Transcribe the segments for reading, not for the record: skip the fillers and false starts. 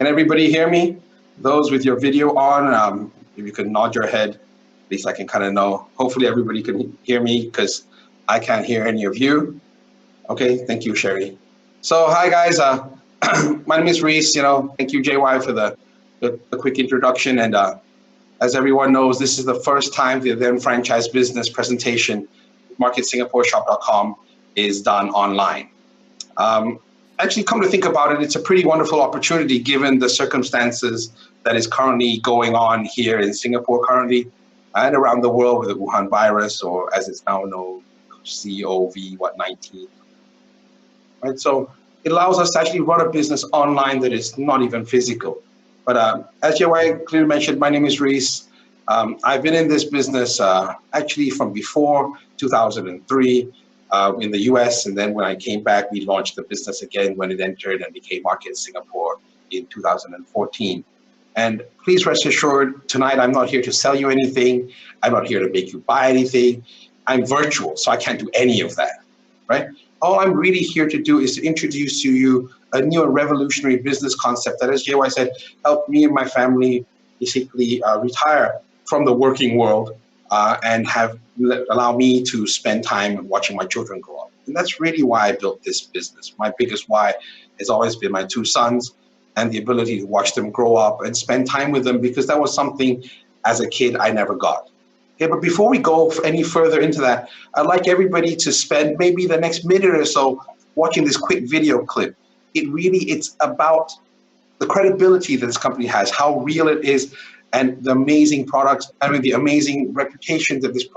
Can everybody hear me? Those with your video on, if you could nod your head, at least I can kind of know. Hopefully everybody can hear me because I can't hear any of you. Okay, thank you, Sherry. So hi guys, my name is Reese. Thank you, JY, for the quick introduction. And as everyone knows, this is the first time the UnFranchise Business Presentation, MarketSingaporeShop.com, is done online. Actually, come to think about it, it's a pretty wonderful opportunity given the circumstances that is currently going on here in Singapore currently and around the world with the Wuhan virus, or as it's now known, COVID-19. Right, so it allows us to actually run a business online that is not even physical. But as JY clearly mentioned, my name is Reese. I've been in this business actually from before 2003 in the US. And then when I came back, we launched the business again when it entered and became Market Singapore in 2014. And please rest assured, tonight I'm not here to sell you anything. I'm not here to make you buy anything. I'm virtual, so I can't do any of that, right? All I'm really here to do is to introduce to you a new and revolutionary business concept that, as JY said, helped me and my family basically retire from the working world and allow me to spend time watching my children grow up. And that's really why I built this business. My biggest why has always been my two sons and the ability to watch them grow up and spend time with them, because that was something as a kid I never got. Okay, but before we go any further into that, I'd like everybody to spend maybe the next minute or so watching this quick video clip. It's about the credibility that this company has, how real it is, and the amazing products, the amazing reputation that this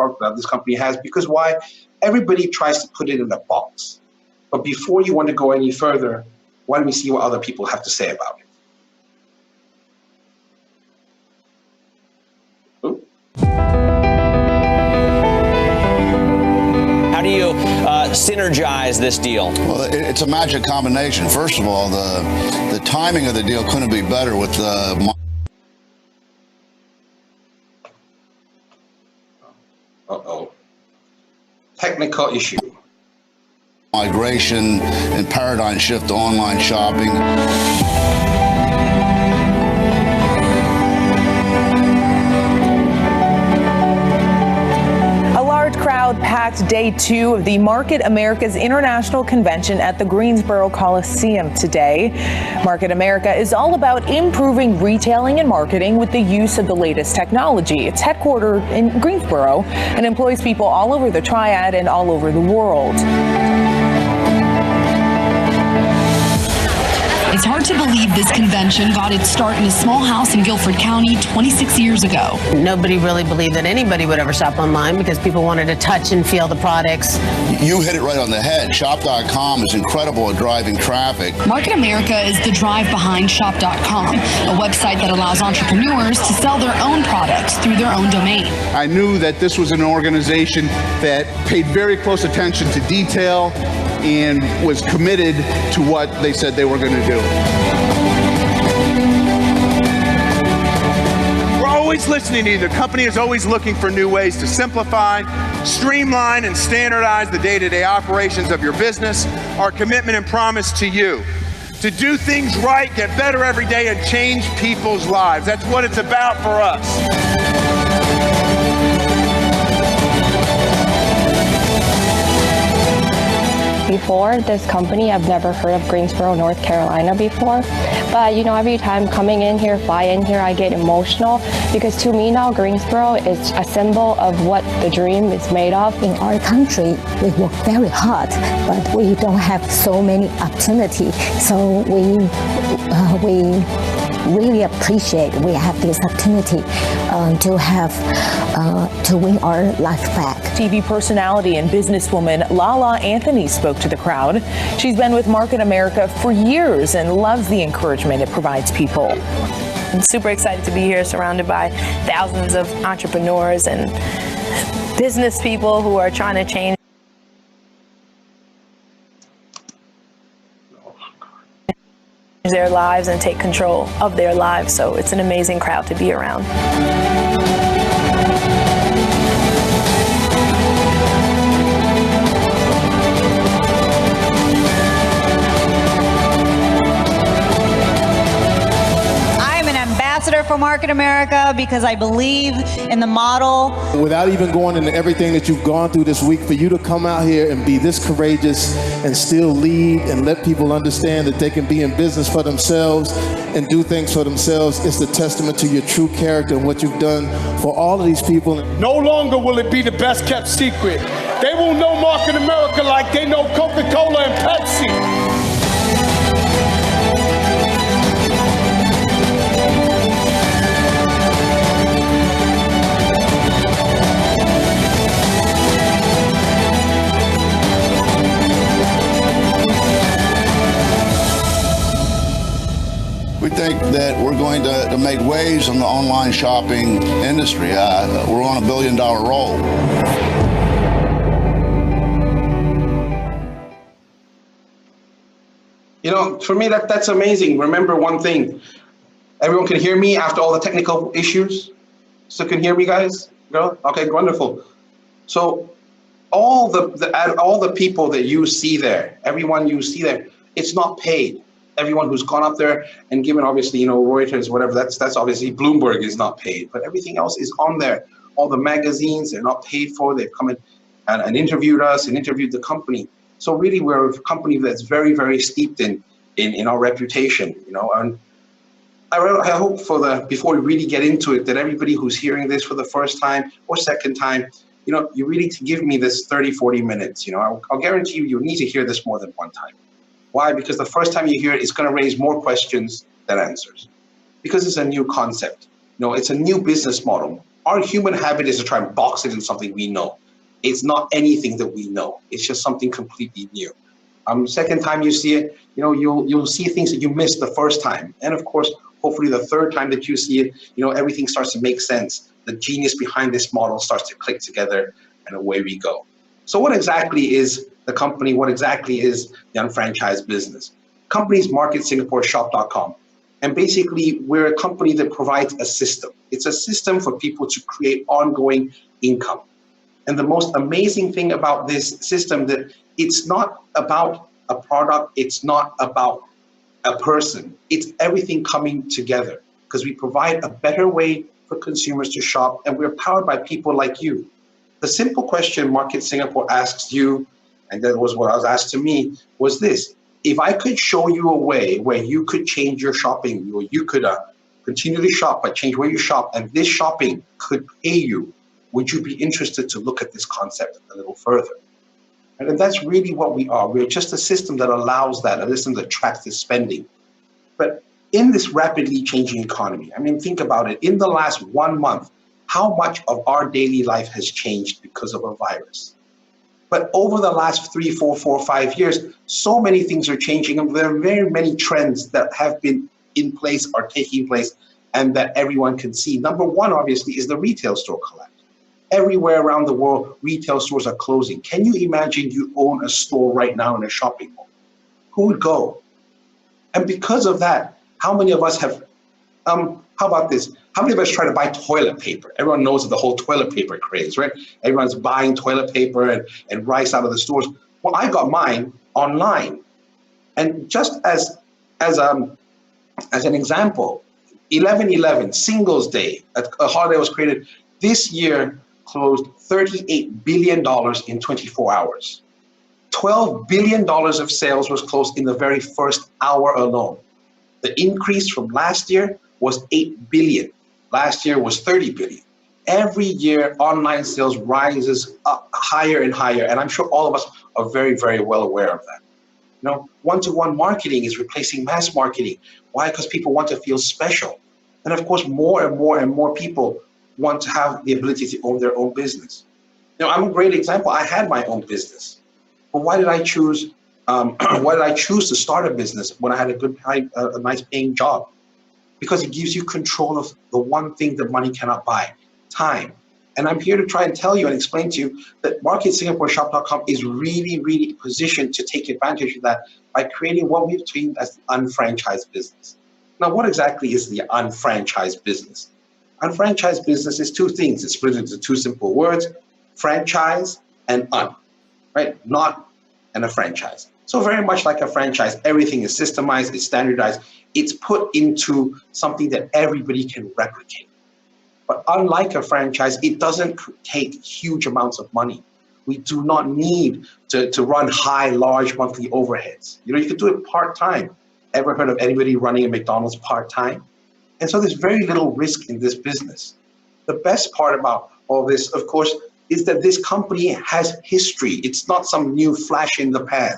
company has. Because why? Everybody tries to put it in a box. But before you want to go any further, why don't we see what other people have to say about it? How do you synergize this deal? Well, it's a magic combination. First of all, the timing of the deal couldn't be better with the... Technical issue. Migration and paradigm shift to online shopping. Packed day 2 of the Market America's International Convention at the Greensboro Coliseum today. Market America is all about improving retailing and marketing with the use of the latest technology. It's headquartered in Greensboro and employs people all over the Triad and all over the world. It's hard to believe this convention got its start in a small house in Guilford County 26 years ago. Nobody really believed that anybody would ever shop online because people wanted to touch and feel the products. You hit it right on the head. Shop.com is incredible at driving traffic. Market America is the drive behind Shop.com, a website that allows entrepreneurs to sell their own products through their own domain. I knew that this was an organization that paid very close attention to detail and was committed to what they said they were going to do. We're always listening to you. The company is always looking for new ways to simplify, streamline, and standardize the day-to-day operations of your business. Our commitment and promise to you: to do things right, get better every day, and change people's lives. That's what it's about for us. Before this company, I've never heard of Greensboro, North Carolina before. But every time coming in here, fly in here, I get emotional because to me now, Greensboro is a symbol of what the dream is made of. In our country, we work very hard, but we don't have so many opportunities. So we really appreciate we have this opportunity to win our life back. TV personality and businesswoman Lala Anthony spoke to the crowd. She's been with Market America for years and loves the encouragement it provides people. I'm super excited to be here, surrounded by thousands of entrepreneurs and business people who are trying to change their lives and take control of their lives. So it's an amazing crowd to be around. ambassador for Market America because I believe in the model. Without even going into everything that you've gone through this week, for you to come out here and be this courageous and still lead and let people understand that they can be in business for themselves and do things for themselves, it's a testament to your true character and what you've done for all of these people. No longer will it be the best kept secret. They will know Market America like they know Coca-Cola and Pepsi. We think that we're going to make waves in the online shopping industry. We're on $1 billion roll. You know, for me, that's amazing. Remember one thing. Everyone can hear me after all the technical issues? Still can hear me, guys? Girl? Okay, wonderful. So all the people that you see there, everyone you see there, it's not paid. Everyone who's gone up there and given, obviously, you know, Reuters, whatever, that's obviously Bloomberg is not paid, but everything else is on there. All the magazines, they're not paid for. They've come in and interviewed us and interviewed the company. So really, we're a company that's very, very steeped in our reputation, you know. And I hope before we really get into it, that everybody who's hearing this for the first time or second time, you know, you really to give me this 30, 40 minutes. You know, I'll guarantee you need to hear this more than one time. Why? Because the first time you hear it, it's going to raise more questions than answers. Because it's a new concept. You know, it's a new business model. Our human habit is to try and box it in something we know. It's not anything that we know. It's just something completely new. Second time you see it, you know, you'll see things that you missed the first time. And of course, hopefully the third time that you see it, you know, everything starts to make sense. The genius behind this model starts to click together, and away we go. So what exactly is the company? What exactly is the UnFranchise Business? Company's marketsingaporeshop.com. And basically, we're a company that provides a system. It's a system for people to create ongoing income. And the most amazing thing about this system, that it's not about a product, it's not about a person, it's everything coming together, because we provide a better way for consumers to shop, and we're powered by people like you. The simple question Market Singapore asks you, and that was what I was asked to me, was this: if I could show you a way where you could change your shopping, or you could continue to shop but change where you shop, and this shopping could pay you, would you be interested to look at this concept a little further? And that's really what we are. We're just a system that allows that, a system that tracks the spending. But in this rapidly changing economy, I mean, think about it. In the last 1 month, how much of our daily life has changed because of a virus? But over the last 3, 4, 5 years, so many things are changing, and there are very many trends that have been in place, are taking place, and that everyone can see. Number one, obviously, is the retail store collapse. Everywhere around the world, retail stores are closing. Can you imagine you own a store right now in a shopping mall? Who would go? And because of that, how many of us have, how about this? How many of us try to buy toilet paper? Everyone knows of the whole toilet paper craze, right? Everyone's buying toilet paper and rice out of the stores. Well, I got mine online. And just as an example, 11/11, Singles Day, a holiday was created. This year closed $38 billion in 24 hours. $12 billion of sales was closed in the very first hour alone. The increase from last year was $8 billion. Last year was $30 billion. Every year, online sales rises up higher and higher, and I'm sure all of us are very, very well aware of that. You know, one-to-one marketing is replacing mass marketing. Why? Because people want to feel special. And of course, more and more and more people want to have the ability to own their own business. You know, I'm a great example. I had my own business, but why did I choose? Why did I choose to start a business when I had a nice paying job? Because it gives you control of the one thing that money cannot buy: time. And I'm here to try and tell you and explain to you that MarketSingaporeShop.com is really, really positioned to take advantage of that by creating what we've termed as the UnFranchise Business. Now, what exactly is the UnFranchise Business? UnFranchise Business is two things. It's split into two simple words: franchise and un, right? Not and a franchise. So very much like a franchise, everything is systemized, it's standardized. it's put into something that everybody can replicate. But unlike a franchise, it doesn't take huge amounts of money. We do not need to run large monthly overheads. You could do it part-time. Ever heard of anybody running a McDonald's part-time? And so there's very little risk in this business. The best part about all this, of course, is that this company has history. It's not some new flash in the pan.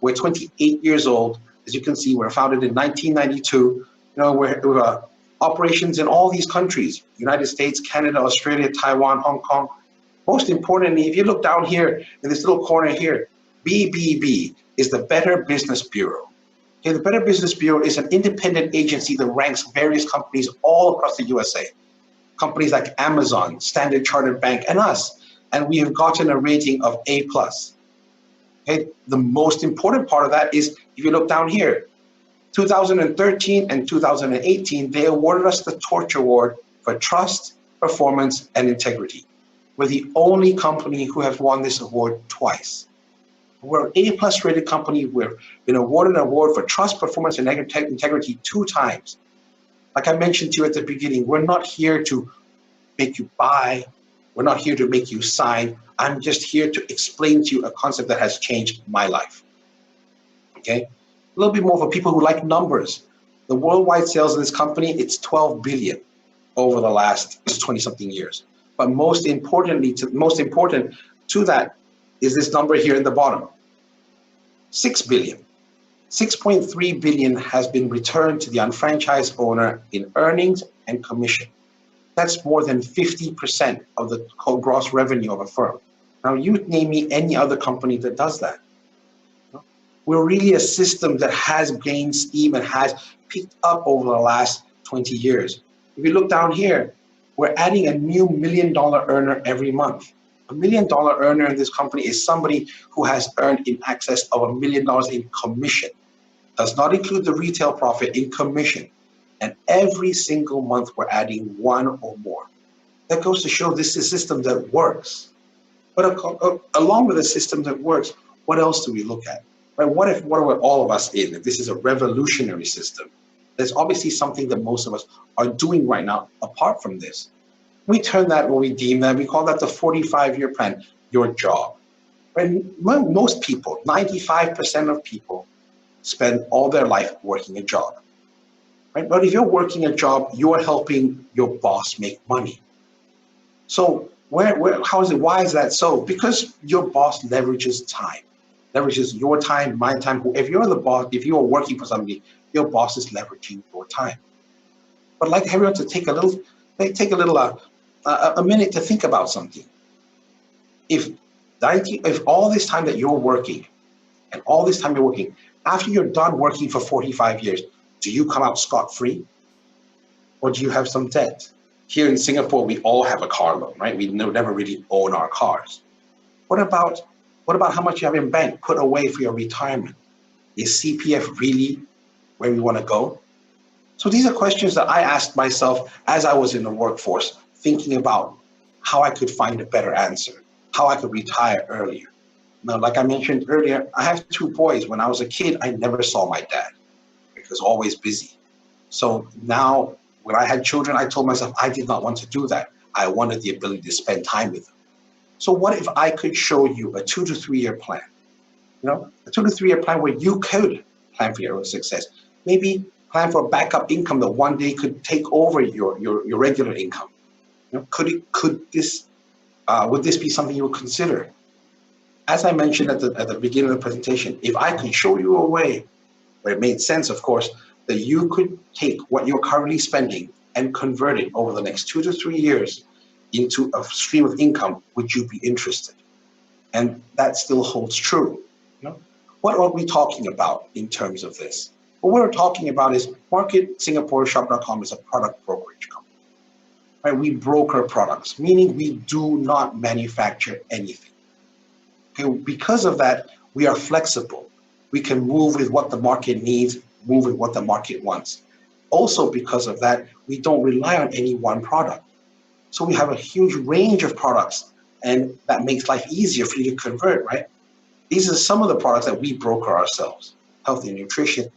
We're 28 years old. As you can see, we're founded in 1992. We're operations in all these countries: United States, Canada, Australia, Taiwan, Hong Kong. Most importantly, if you look down here in this little corner here, BBB is the Better Business Bureau. Okay, the Better Business Bureau is an independent agency that ranks various companies all across the USA. Companies like Amazon, Standard Chartered Bank, and us. And we have gotten a rating of A+. Okay, the most important part of that is, if you look down here, 2013 and 2018, they awarded us the Torch Award for trust, performance, and integrity. We're the only company who has won this award twice. We're an A+ rated company. We've been awarded an award for trust, performance, and integrity 2 times. Like I mentioned to you at the beginning, we're not here to make you buy. We're not here to make you sign. I'm just here to explain to you a concept that has changed my life. Okay? A little bit more for people who like numbers. The worldwide sales of this company, it's 12 billion over the last 20-something years. But most important to that is this number here in the bottom, 6 billion. 6.3 billion has been returned to the unfranchised owner in earnings and commission. That's more than 50% of the gross revenue of a firm. Now, you name me any other company that does that. We're really a system that has gained steam and has picked up over the last 20 years. If you look down here, we're adding a new $1 million earner every month. A $1 million earner in this company is somebody who has earned in excess of $1 million in commission. Does not include the retail profit, in commission. And every single month we're adding 1 or more. That goes to show this is a system that works. But along with a system that works, what else do we look at? Right? What are all of us in? If this is a revolutionary system, there's obviously something that most of us are doing right now apart from this. We turn that, what we deem that, we call that the 45-year plan, your job. Right? Most people, 95% of people, spend all their life working a job. Right? But if you're working a job, you're helping your boss make money. So why is that so? Because your boss leverages time, leverages your time, my time. If you're the boss, if you are working for somebody, your boss is leveraging your time. But I'd like everyone to take a minute to think about something. If all this time that you're working, and all this time you're working, after you're done working for 45 years, do you come out scot-free? Or do you have some debt? Here in Singapore, we all have a car loan, right? We never really own our cars. What about how much you have in bank put away for your retirement? Is CPF really where we want to go? So these are questions that I asked myself as I was in the workforce, thinking about how I could find a better answer, how I could retire earlier. Now, like I mentioned earlier, I have 2 boys. When I was a kid, I never saw my dad because always busy. So now when I had children, I told myself I did not want to do that. I wanted the ability to spend time with them. So what if I could show you a 2 to 3 year plan? A 2 to 3 year plan where you could plan for your own success. Maybe plan for a backup income that one day could take over your regular income. Would this be something you would consider? As I mentioned at the beginning of the presentation, if I could show you a way where it made sense, of course, that you could take what you're currently spending and convert it over the next 2 to 3 years into a stream of income, would you be interested? And that still holds true. What are we talking about in terms of this? What we're talking about is MarketSingaporeShop.com is a product brokerage company. Right? We broker products, meaning we do not manufacture anything. Okay? Because of that, we are flexible. We can move with what the market needs, move with what the market wants. Also, because of that, we don't rely on any one product. So we have a huge range of products, and that makes life easier for you to convert, right? These are some of the products that we broker ourselves: health and nutrition,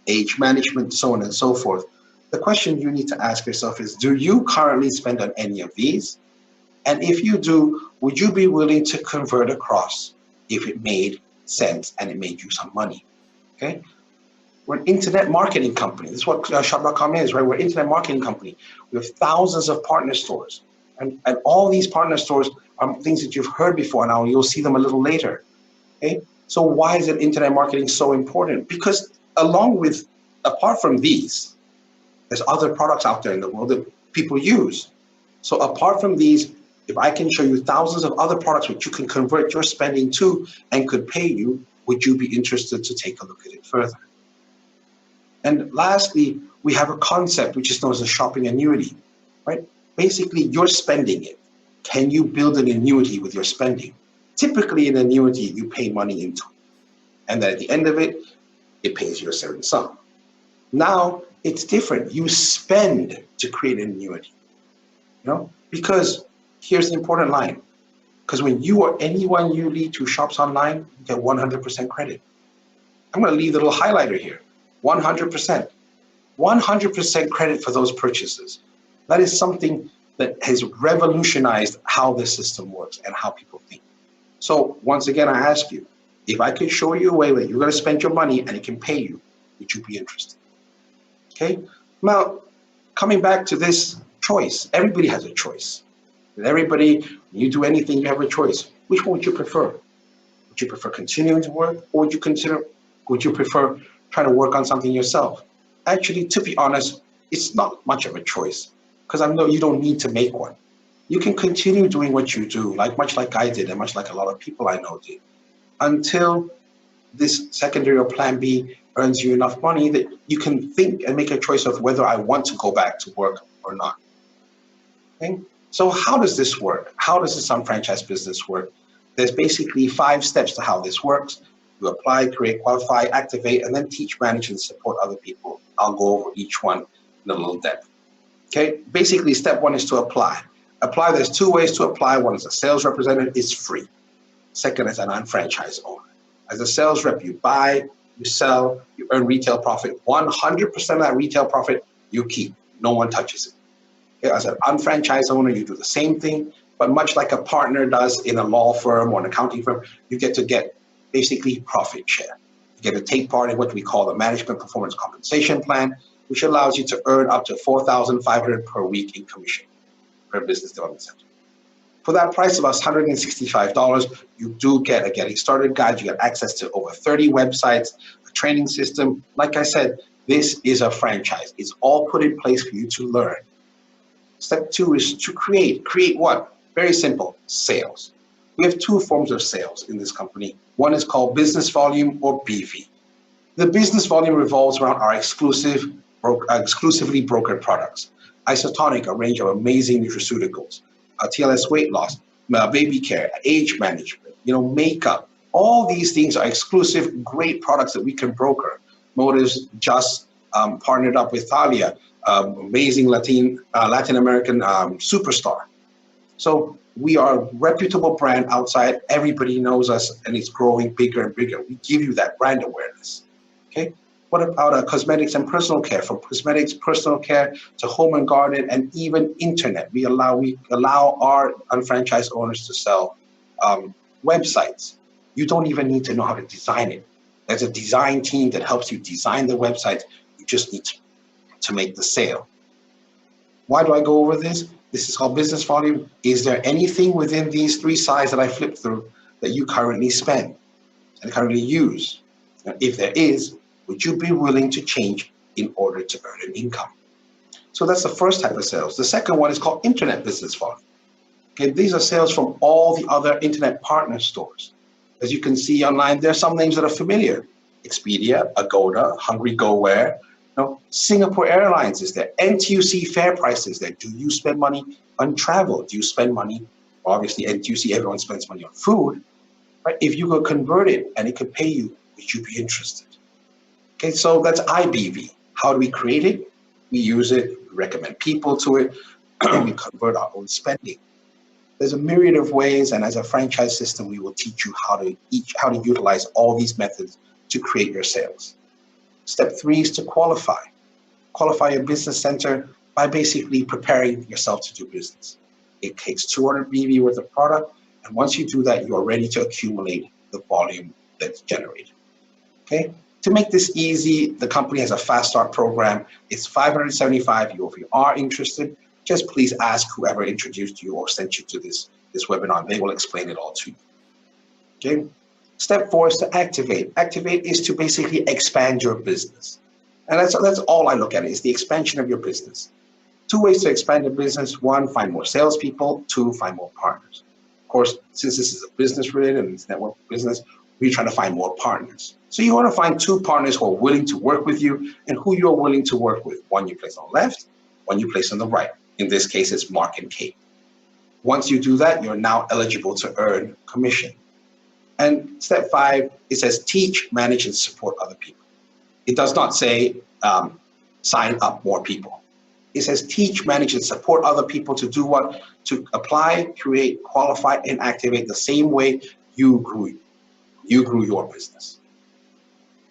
age management, so on and so forth. The question you need to ask yourself is, do you currently spend on any of these? And if you do, would you be willing to convert across if it made sense and it made you some money? Okay. We're an internet marketing company. This is what shop.com is, right? We're an internet marketing company. We have thousands of partner stores. And all these partner stores are things that you've heard before now. You'll see them a little later. Okay. So why is internet marketing so important? Because apart from these, there's other products out there in the world that people use. So apart from these, if I can show you thousands of other products which you can convert your spending to and could pay you, would you be interested to take a look at it further? And lastly, we have a concept which is known as a shopping annuity, right? Basically, you're spending it. Can you build an annuity with your spending? Typically, an annuity, you pay money into it. And then at the end of it, it pays you a certain sum. Now, it's different. You spend to create an annuity, because here's the important line. Because when you or anyone you lead who shops online, you get 100% credit. I'm going to leave the little highlighter here. 100%. 100% credit for those purchases. That is something that has revolutionized how this system works and how people think. So once again, I ask you, if I could show you a way that you're going to spend your money and it can pay you, would you be interested? Okay. Now, coming back to this choice, everybody has a choice. And everybody, when you do anything, you have a choice. Which one would you prefer? Would you prefer continuing to work, or would you prefer trying to work on something yourself? Actually, to be honest, it's not much of a choice, because I know you don't need to make one. You can continue doing what you do, much like I did, and much like a lot of people I know did, until this secondary or plan B earns you enough money that you can think and make a choice of whether I want to go back to work or not. Okay? So how does this work? How does this UnFranchise business work? There's basically 5 steps to how this works. You apply, create, qualify, activate, and then teach, manage, and support other people. I'll go over each one in a little depth. Okay, basically step 1 is to apply. Apply, there's 2 ways to apply. One is a sales representative, it's free. Second is an unfranchised owner. As a sales rep, you buy, you sell, you earn retail profit. 100% of that retail profit you keep. No one touches it. Okay? As an unfranchised owner, you do the same thing, but much like a partner does in a law firm or an accounting firm, you get to get basically profit share. You get to take part in what we call the management performance compensation plan, which allows you to earn up to $4,500 per week in commission per business development center. For that price of $165, you do get a getting started guide. You get access to over 30 websites, a training system. Like I said, this is a franchise. It's all put in place for you to learn. Step 2 is to create. Create what? Very simple, sales. We have 2 forms of sales in this company. One is called business volume, or BV. The business volume revolves around our exclusively brokered products. Isotonic, a range of amazing nutraceuticals. TLS weight loss, baby care, age management, makeup. All these things are exclusive, great products that we can broker. Motives just partnered up with Thalia, amazing Latin American superstar. So we are a reputable brand outside. Everybody knows us, and it's growing bigger and bigger. We give you that brand awareness. Okay. What about cosmetics and personal care? From cosmetics, personal care, to home and garden, and even internet. We allow our unfranchised owners to sell websites. You don't even need to know how to design it. There's a design team that helps you design the website. You just need to make the sale. Why do I go over this? This is called business volume. Is there anything within these 3 sides that I flipped through that you currently spend and currently use? And if there is, would you be willing to change in order to earn an income? So that's the first type of sales. The second one is called internet business volume. Okay, these are sales from all the other internet partner stores. As you can see online, there are some names that are familiar. Expedia, Agoda, Hungry GoWare, Singapore Airlines is there. NTUC Fair Price is there. Do you spend money on travel? Do you spend money? Obviously, NTUC, everyone spends money on food. Right? If you could convert it and it could pay you, would you be interested? Okay, so that's IBV. How do we create it? We use it, we recommend people to it, we convert our own spending. There's a myriad of ways, and as a franchise system, we will teach you how to utilize all these methods to create your sales. Step 3 is to qualify. Qualify your business center by basically preparing yourself to do business. It takes 200 BV worth of product, and once you do that, you are ready to accumulate the volume that's generated. Okay? To make this easy, the company has a fast start program. It's $575. If you are interested, just please ask whoever introduced you or sent you to this webinar. They will explain it all to you. Okay? Step 4 is to activate. Activate is to basically expand your business. And that's all I look at, is the expansion of your business. 2 ways to expand your business. 1, find more salespeople. 2, find more partners. Of course, since this is a business related and it's network business, we're trying to find more partners. So you want to find 2 partners who are willing to work with you and who you're willing to work with. 1 you place on the left, 1 you place on the right. In this case, it's Mark and Kate. Once you do that, you're now eligible to earn commission. And step 5, it says teach, manage, and support other people. It does not say sign up more people. It says teach, manage, and support other people to do what? To apply, create, qualify, and activate the same way you grew your business.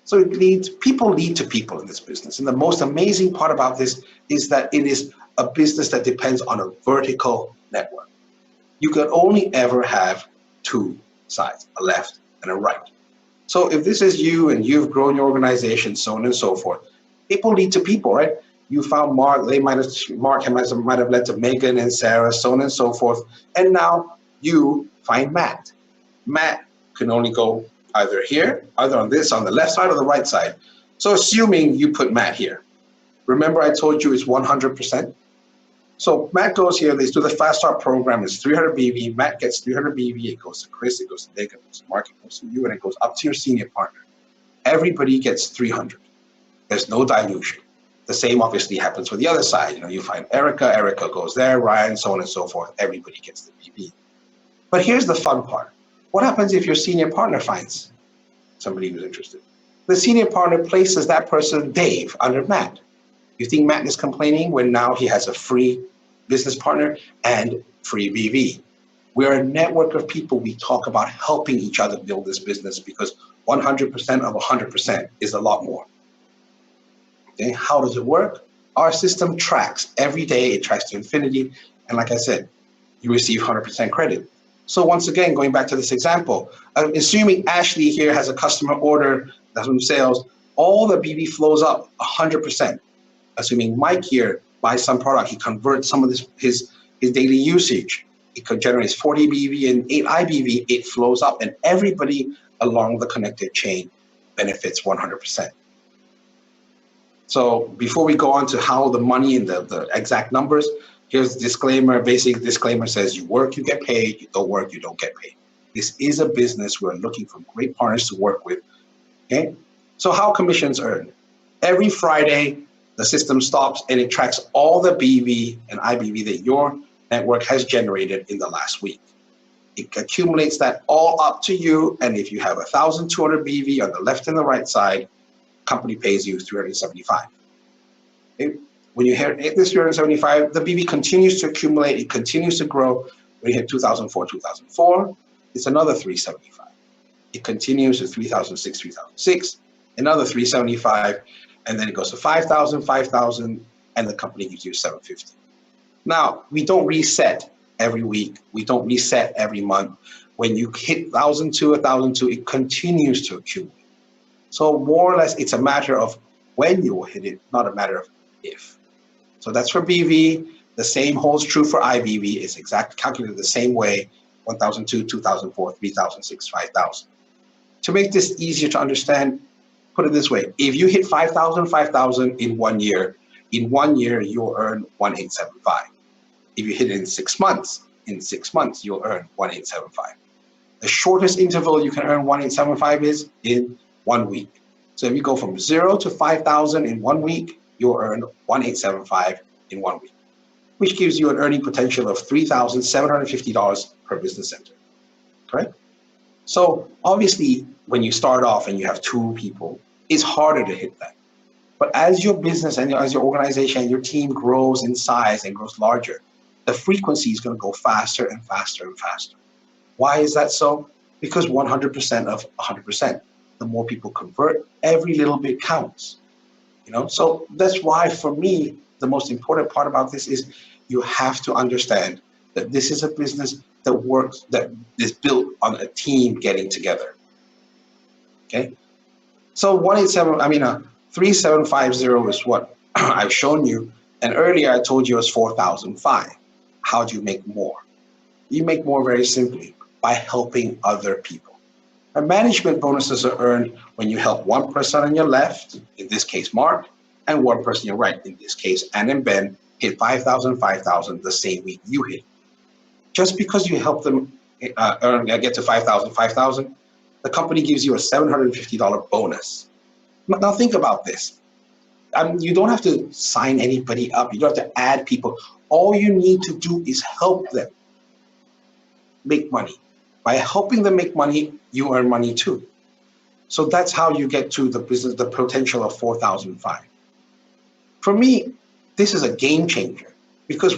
So people lead to people in this business. And the most amazing part about this is that it is a business that depends on a vertical network. You can only ever have 2 sides, a left and a right. So if this is you and you've grown your organization, so on and so forth, people lead to people, right? You found Mark, Mark might have led to Megan and Sarah, so on and so forth. And now you find Matt. Matt can only go either here, either on the left side or the right side. So assuming you put Matt here, remember I told you it's 100%? So Matt goes here, they do the Fast Start program, it's 300 BV, Matt gets 300 BV, it goes to Chris, it goes to Nick, it goes to Mark, it goes to you, and it goes up to your senior partner. Everybody gets 300. There's no dilution. The same obviously happens with the other side. You find Erica goes there, Ryan, so on and so forth. Everybody gets the BV. But here's the fun part. What happens if your senior partner finds somebody who's interested? The senior partner places that person, Dave, under Matt. You think Matt is complaining when now he has a free business partner and free BV? We're a network of people. We talk about helping each other build this business because 100% of 100% is a lot more. Okay, how does it work? Our system tracks every day. It tracks to infinity. And like I said, you receive 100% credit. So once again, going back to this example, assuming Ashley here has a customer order that's from sales, all the BV flows up 100%. Assuming Mike here buys some product, he converts some of his daily usage. It could generate 40 BV and 8 IBV. It flows up, and everybody along the connected chain benefits 100%. So before we go on to how the money and the exact numbers, here's the disclaimer. Basic disclaimer says you work, you get paid. You don't work, you don't get paid. This is a business. We're looking for great partners to work with. Okay. So how commissions earned? Every Friday, the system stops and it tracks all the BV and IBV that your network has generated in the last week. It accumulates that all up to you. And if you have 1,200 BV on the left and the right side, company pays you 375. Okay? When you hit this 375, the BV continues to accumulate. It continues to grow. When you hit 2004, it's another 375. It continues to 3006, another 375. And then it goes to 5,000, and the company gives you 750. Now, we don't reset every week. We don't reset every month. When you hit 1,002, it continues to accumulate. So more or less, it's a matter of when you will hit it, not a matter of if. So that's for BV. The same holds true for IBV. It's exactly calculated the same way, 1,002, 2,004, 3,006, 5,000. To make this easier to understand, put it this way. If you hit 5,000 in 1 year, you'll earn 1,875. If you hit it in 6 months, you'll earn 1,875. The shortest interval you can earn 1,875 is in 1 week. So if you go from 0 to 5,000 in 1 week, you'll earn 1,875 in 1 week, which gives you an earning potential of $3,750 per business center, correct? So obviously, when you start off and you have 2 people, it's harder to hit that. But as your business and as your organization, your team grows in size and grows larger, the frequency is going to go faster and faster and faster. Why is that so? Because 100% of 100%. The more people convert, every little bit counts. So that's why for me, the most important part about this is you have to understand that this is a business that works, that is built on a team getting together. Okay. So 3750 is what I've shown you. And earlier I told you it was 4,005. How do you make more? You make more very simply by helping other people. And management bonuses are earned when you help one person on your left, in this case Mark, and one person on your right, in this case Ann and Ben, hit 5,000, 5,000 the same week you hit. Just because you help them get to 5,000, 5,000, the company gives you a $750 bonus. Now think about this. You don't have to sign anybody up. You don't have to add people. All you need to do is help them make money. By helping them make money, you earn money too. So that's how you get to the business, the potential of 4,005. For me, this is a game changer because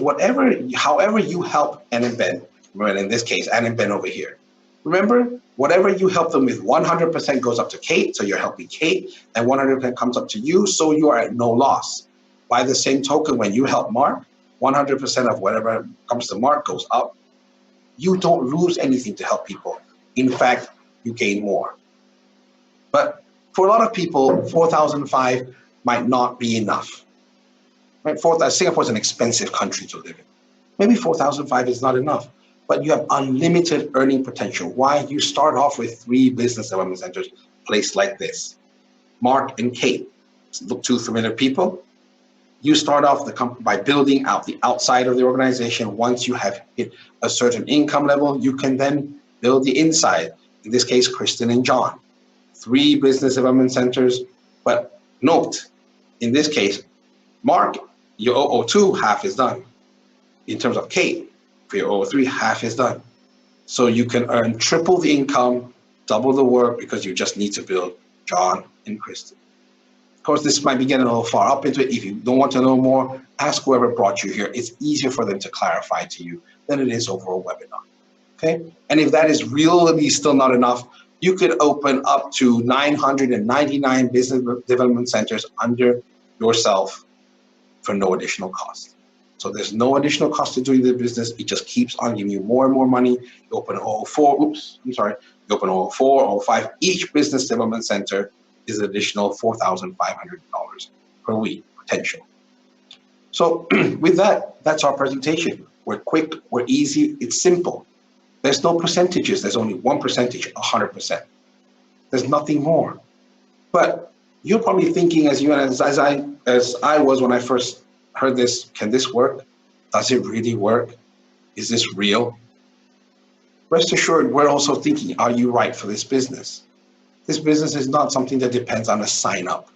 however you help Ann and Ben, well, in this case, Ann and Ben over here, remember, whatever you help them with, 100% goes up to Kate, so you're helping Kate, and 100% comes up to you, so you are at no loss. By the same token, when you help Mark, 100% of whatever comes to Mark goes up. You don't lose anything to help people. In fact, you gain more. But for a lot of people, 4,005 might not be enough. Right? Singapore is an expensive country to live in. Maybe 4,005 is not enough, but you have unlimited earning potential. Why? You start off with 3 business development centers placed like this. Mark and Kate, look, 2 familiar people. You start off by building out the outside of the organization. Once you have hit a certain income level, you can then build the inside. In this case, Kristen and John. 3 business development centers, but note, in this case, Mark, your 002, half is done. In terms of Kate, for your 003, half is done. So you can earn triple the income, double the work, because you just need to build John and Kristen. Of course, this might be getting a little far up into it. If you don't want to know more, ask whoever brought you here. It's easier for them to clarify to you than it is over a webinar. Okay? And if that is really still not enough, you could open up to 999 business development centers under yourself for no additional cost. So there's no additional cost to doing the business. It just keeps on giving you more and more money. You open 004, you open 04, 05. Each business development center is an additional $4,500 per week potential. So with that, that's our presentation. We're quick, we're easy, it's simple. There's no percentages. There's only one percentage, 100%. There's nothing more. But you're probably thinking, as I was when I first heard this, can this work? Does it really work? Is this real? Rest assured, we're also thinking, are you right for this business? This business is not something that depends on a sign up.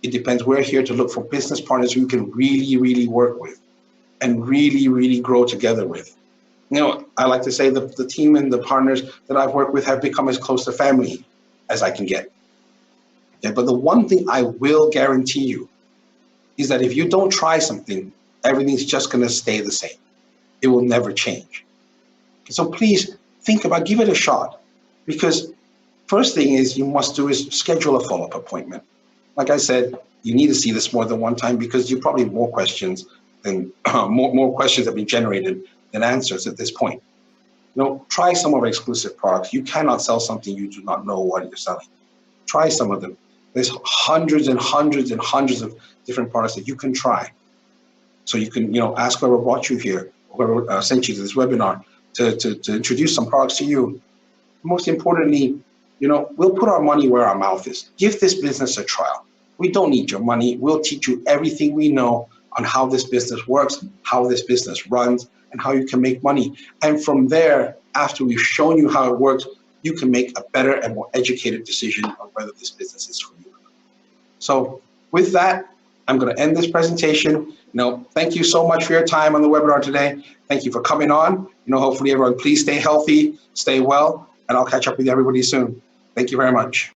It depends, we're here to look for business partners who can really, really work with and really, really grow together with. I like to say that the team and the partners that I've worked with have become as close to family as I can get. Okay, but the one thing I will guarantee you is that if you don't try something, everything's just going to stay the same. It will never change. So please think about, give it a shot, because first thing is you must do is schedule a follow-up appointment. Like I said, you need to see this more than one time because you probably have more questions than more questions have been generated than answers at this point. Try some of our exclusive products. You cannot sell something you do not know what you're selling. Try some of them. There's hundreds and hundreds and hundreds of different products that you can try. So you can, ask whoever brought you here, whoever sent you to this webinar to introduce some products to you. Most importantly, we'll put our money where our mouth is. Give this business a trial. We don't need your money. We'll teach you everything we know on how this business works, how this business runs, and how you can make money. And from there, after we've shown you how it works, you can make a better and more educated decision on whether this business is for you. So with that, I'm going to end this presentation. Thank you so much for your time on the webinar today. Thank you for coming on. Hopefully everyone, please stay healthy, stay well, and I'll catch up with everybody soon. Thank you very much.